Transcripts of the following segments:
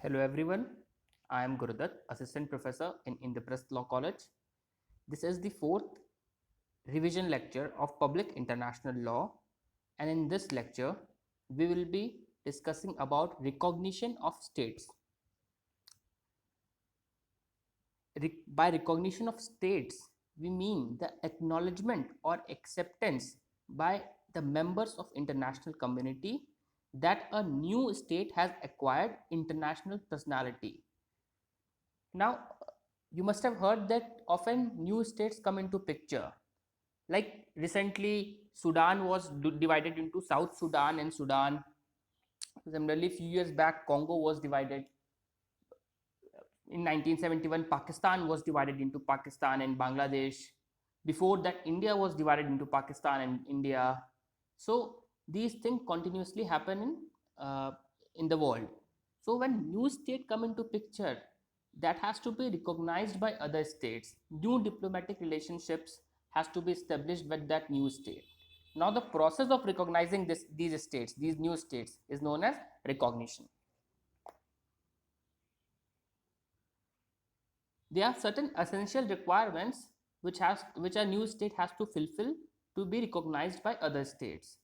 Hello everyone, I am Gurudat, Assistant Professor in Indraprasth Law College. This is the fourth revision lecture of Public International Law, and in this lecture we will be discussing about recognition of states. By recognition of states, we mean the acknowledgement or acceptance by the members of international community that a new state has acquired international personality. Now, you must have heard that often new states come into picture. Like recently, Sudan was divided into South Sudan and Sudan. Similarly, a few years back, Congo was divided. In 1971, Pakistan was divided into Pakistan and Bangladesh. Before that, India was divided into Pakistan and India. So these things continuously happen in the world. So when new state come into picture, that has to be recognized by other states. New diplomatic relationships has to be established with that new state. Now the process of recognizing these states, these new states, is known as recognition. There are certain essential requirements which a new state has to fulfill to be recognized by other states.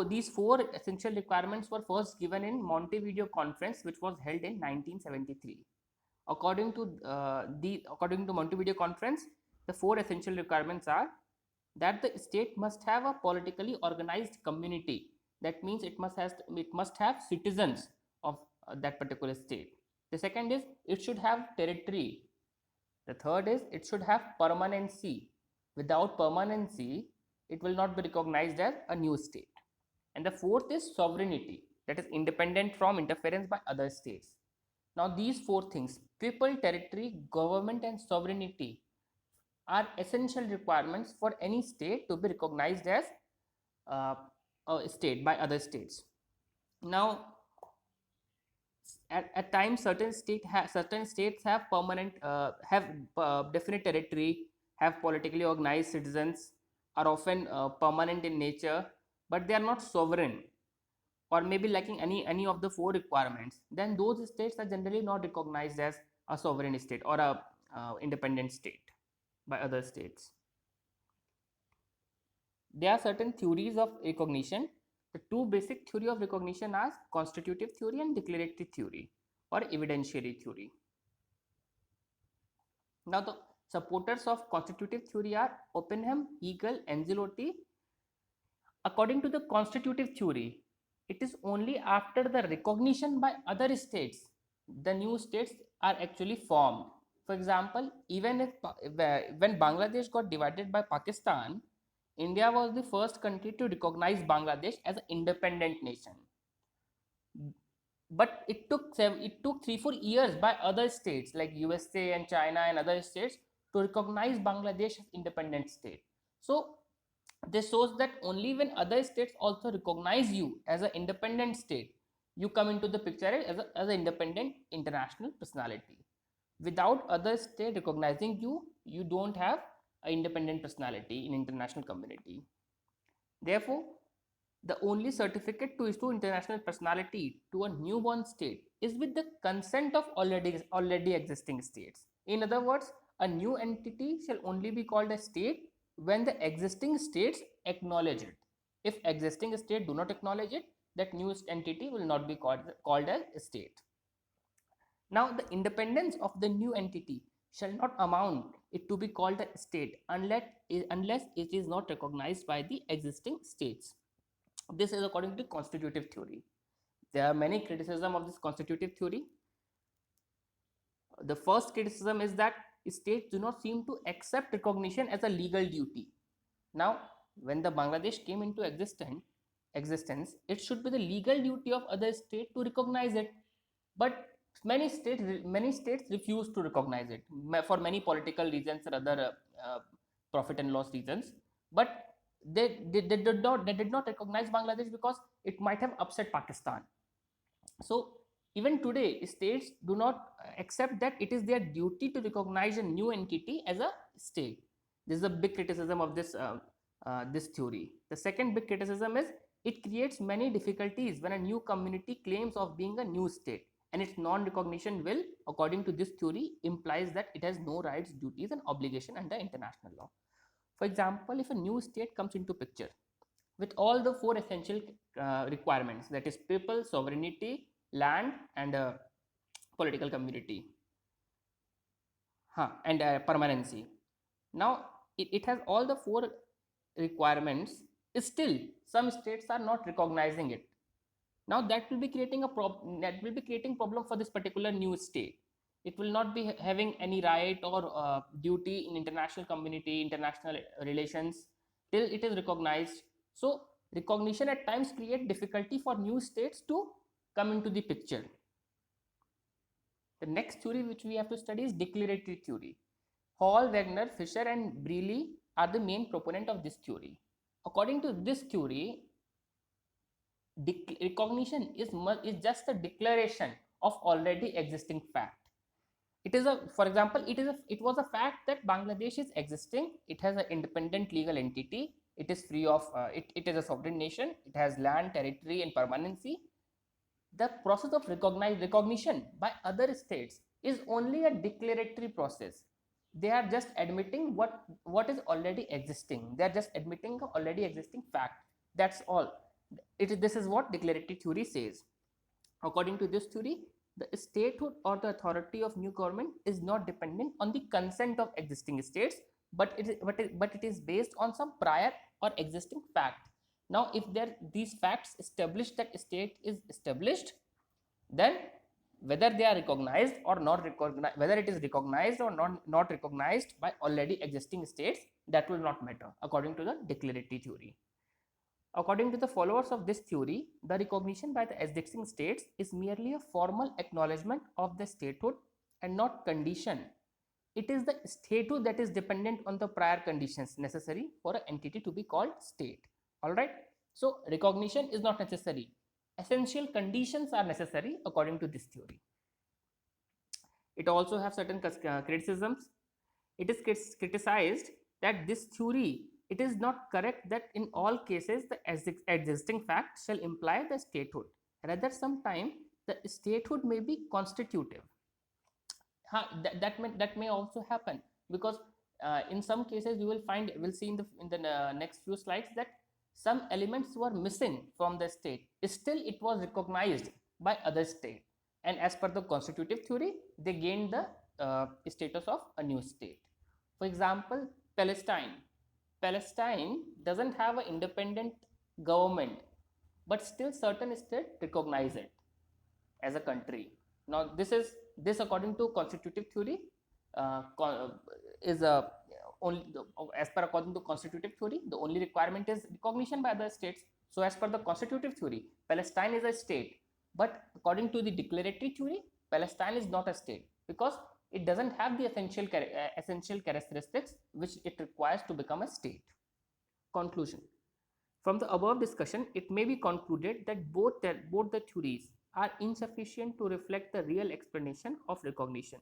These four essential requirements were first given in Montevideo Conference, which was held in 1973. According to Montevideo Conference, the four essential requirements are that the state must have a politically organized community. That means it must have citizens of that particular state. The second is it should have territory. The third is it should have permanency. Without permanency, it will not be recognized as a new state. And the fourth is sovereignty, that is independent from interference by other states. Now, these four things, people, territory, government, and sovereignty, are essential requirements for any state to be recognized as uh, a state by other states. Now, at times certain states have permanent have definite territory, have politically organized citizens, are often permanent in nature, but they are not sovereign or maybe lacking any of the four requirements. Then those states are generally not recognized as a sovereign state or a independent state by other states. There are certain theories of recognition. The two basic theory of recognition are constitutive theory and declaratory theory or evidentiary theory. Now, the supporters of constitutive theory are Oppenheim, Hegel, Ancelotti. According to the constitutive theory, it is only after the recognition by other states the new states are actually formed. For example, even if when Bangladesh got divided by Pakistan, India was the first country to recognize Bangladesh as an independent nation. But it took 3-4 years by other states like USA and China and other states to recognize Bangladesh as independent state. So this shows that only when other states also recognize you as an independent state, you come into the picture as an independent international personality. Without other state recognizing you, you don't have an independent personality in international community. Therefore, the only certificate to issue international personality to a newborn state is with the consent of already existing states. In other words, a new entity shall only be called a state when the existing states acknowledge it. If existing states do not acknowledge it, that new entity will not be called as a state. Now, the independence of the new entity shall not amount it to be called a state unless it is not recognized by the existing states. This is according to constitutive theory. There are many criticisms of this constitutive theory. The first criticism is that states do not seem to accept recognition as a legal duty. Now, when the Bangladesh came into existence, it should be the legal duty of other state to recognize it. But many states refuse to recognize it for many political reasons or other profit and loss reasons. But they did not recognize Bangladesh because it might have upset Pakistan. So even today, states do not accept that it is their duty to recognize a new entity as a state. This is a big criticism of this theory. The second big criticism is it creates many difficulties when a new community claims of being a new state. and its non-recognition will, according to this theory, implies that it has no rights, duties, and obligation under international law. For example, if a new state comes into picture with all the four essential requirements, that is people, sovereignty, land, and political community, and permanency. Now it has all the four requirements, still some states are not recognizing it. Now that will be creating a problem for this particular new state. It will not be having any right or duty in international community, international relations, till it is recognized. So recognition at times create difficulty for new states to come into the picture. The next theory which we have to study is declaratory theory. Hall, Wagner, Fisher, and Brearley are the main proponent of this theory. According to this theory, recognition is just a declaration of already existing fact. It is for example, it was a fact that Bangladesh is existing. It has an independent legal entity. It is free of it is a sovereign nation. It has land, territory, and permanency. The process of recognition by other states is only a declaratory process. They are just admitting what is already existing. They are just admitting the already existing fact. That's all. This is what declaratory theory says. According to this theory, the statehood or the authority of new government is not dependent on the consent of existing states, but it is based on some prior or existing fact. Now, if these facts establish that state is established, then whether they are recognized or not recognized, whether it is recognized or not recognized by already existing states, that will not matter according to the declaratory theory. According to the followers of this theory, the recognition by the existing states is merely a formal acknowledgement of the statehood and not condition. It is the statehood that is dependent on the prior conditions necessary for an entity to be called state. All right. So recognition is not necessary. Essential conditions are necessary according to this theory. It also has certain criticisms. It is criticized that this theory, it is not correct that in all cases the existing fact shall imply the statehood. Rather, sometimes the statehood may be constitutive. That may also happen, because in some cases you will find, we'll see in the next few slides, that some elements were missing from the state, still it was recognized by other state, and as per the constitutive theory they gained the status of a new state. For example, Palestine doesn't have an independent government, but still certain states recognize it as a country. Now this according to constitutive theory is a only as per according to constitutive theory, the only requirement is recognition by other states. So as per the constitutive theory, Palestine is a state, but according to the declaratory theory, Palestine is not a state, because it doesn't have the essential characteristics which it requires to become a state. Conclusion: from the above discussion, it may be concluded that both the theories are insufficient to reflect the real explanation of recognition.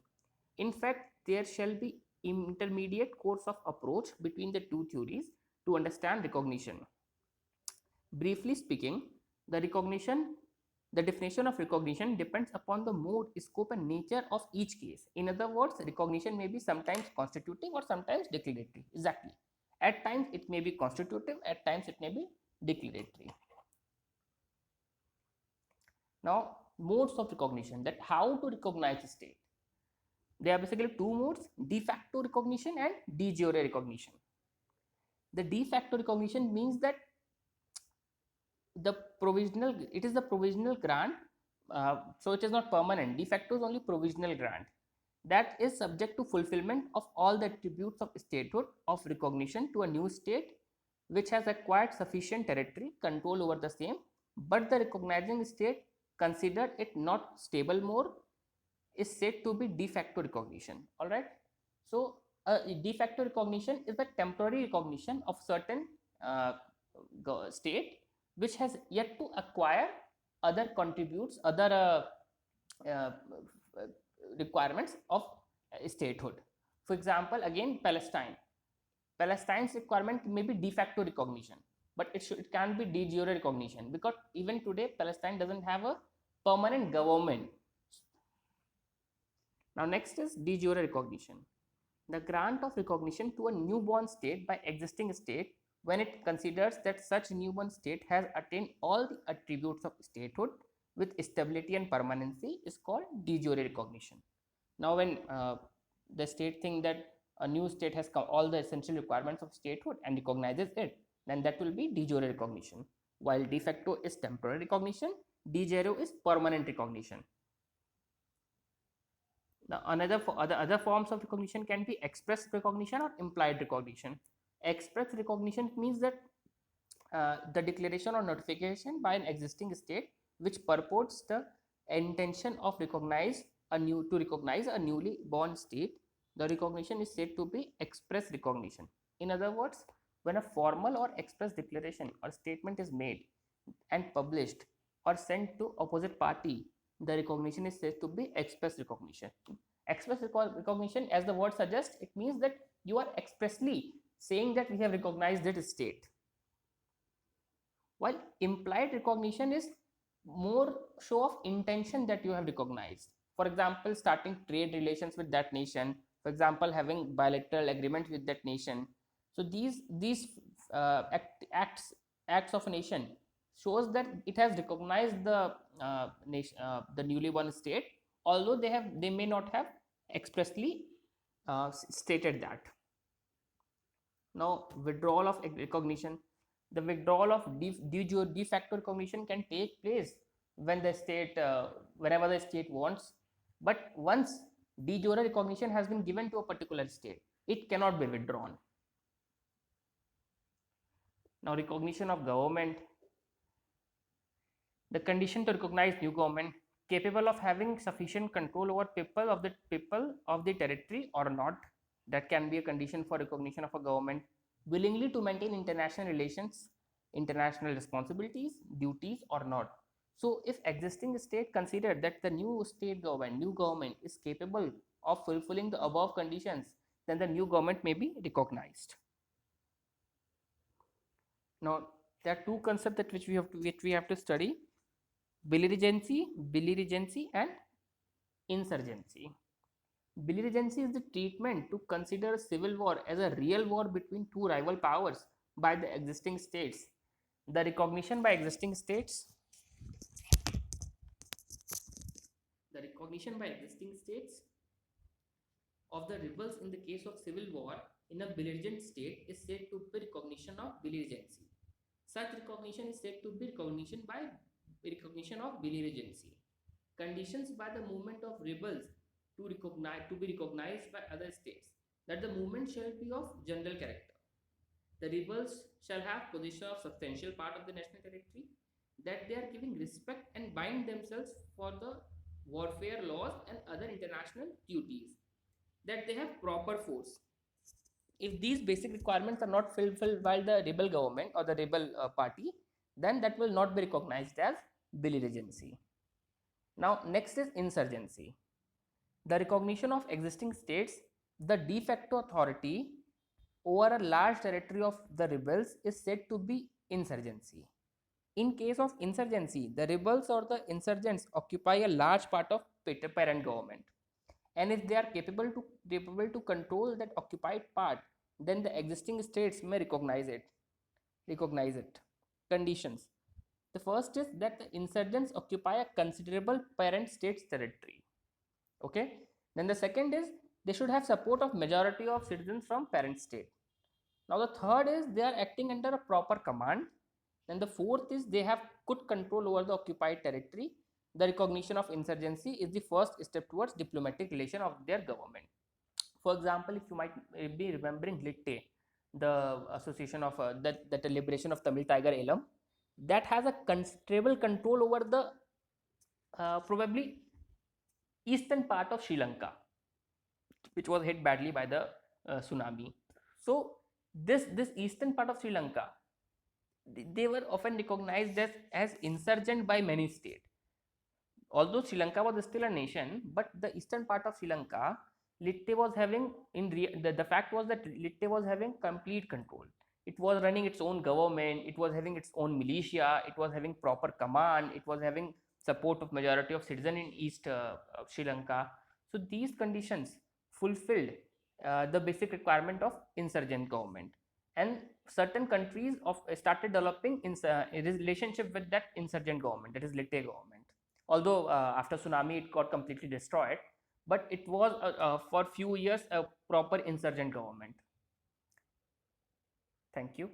In fact, there shall be intermediate course of approach between the two theories to understand recognition. Briefly speaking, the definition of recognition depends upon the mode, scope, and nature of each case. In other words, recognition may be sometimes constituting or sometimes declaratory. Exactly. At times it may be constitutive, at times it may be declaratory. Now, modes of recognition, that how to recognize a state. There are basically two modes: de facto recognition and de jure recognition. The de facto recognition means that it is the provisional grant, so it is not permanent. De facto is only provisional grant that is subject to fulfillment of all the attributes of statehood of recognition to a new state which has acquired sufficient territory, control over the same, but the recognizing state considered it not stable more, is said to be de facto recognition. All right. So de facto recognition is the temporary recognition of certain state which has yet to acquire other requirements of statehood. For example, again, Palestine's requirement may be de facto recognition, but it can be de jure recognition, because even today Palestine doesn't have a permanent government. Now next is de jure recognition. The grant of recognition to a newborn state by existing state when it considers that such newborn state has attained all the attributes of statehood with stability and permanency is called de jure recognition. Now when the state think that a new state has all the essential requirements of statehood and recognizes it, then that will be de jure recognition. While de facto is temporary recognition, de jure is permanent recognition. The other forms of recognition can be express recognition or implied recognition. Express recognition means that the declaration or notification by an existing state which purports the intention of recognize a newly born state. The recognition is said to be express recognition. In other words, when a formal or express declaration or statement is made and published or sent to opposite party, the recognition is said to be express recognition. Express recognition, as the word suggests, it means that you are expressly saying that we have recognized this state, while implied recognition is more show of intention that you have recognized. For example, starting trade relations with that nation, for example, having bilateral agreements with that nation. So these acts of a nation shows that it has recognized the newly born state, although they may not have expressly stated that. Now, withdrawal of recognition. The withdrawal of de facto recognition can take place when the state, whenever the state wants. But once de jure recognition has been given to a particular state, it cannot be withdrawn. Now, recognition of government. The condition to recognize new government capable of having sufficient control over people of the territory or not. That can be a condition for recognition of a government. Willingly to maintain international relations, international responsibilities, duties or not. So if existing state consider that the new government is capable of fulfilling the above conditions, then the new government may be recognized. Now there are two concepts that which we have to study: belligerency and insurgency. Belligerency is the treatment to consider civil war as a real war between two rival powers by the existing states. The recognition by existing states of the rebels in the case of civil war in a belligerent state is said to be recognition of belligerency. Such recognition is said to be recognition of belligerency. Conditions by the movement of rebels to be recognized by other states, that the movement shall be of general character. The rebels shall have possession of substantial part of the national territory, that they are giving respect and bind themselves for the warfare laws and other international duties, that they have proper force. If these basic requirements are not fulfilled by the rebel government or the rebel party, then that will not be recognized as belligerency. Now next is insurgency. The recognition of existing states, the de facto authority over a large territory of the rebels is said to be insurgency. In case of insurgency, the rebels or the insurgents occupy a large part of parent government, and if they are capable to control that occupied part, then the existing states may recognize it. Conditions: the first is that the insurgents occupy a considerable parent state's territory. Okay. Then the second is they should have support of majority of citizens from parent state. Now the third is they are acting under a proper command. Then the fourth is they have good control over the occupied territory. The recognition of insurgency is the first step towards diplomatic relation of their government. For example, if you might be remembering LITTE, the association of that liberation of Tamil Tiger Elam, that has a considerable control over the probably eastern part of Sri Lanka, which was hit badly by the tsunami. So this eastern part of Sri Lanka, they were often recognized as insurgent by many states. Although Sri Lanka was still a nation, but the eastern part of Sri Lanka, LITTE was having the fact was that LITTE was having complete control. It was running its own government, it was having its own militia, it was having proper command, it was having support of majority of citizens in East Sri Lanka. So these conditions fulfilled the basic requirement of insurgent government, and certain countries of started developing a relationship with that insurgent government, that is Lite government. Although after tsunami it got completely destroyed, but it was for few years a proper insurgent government. Thank you.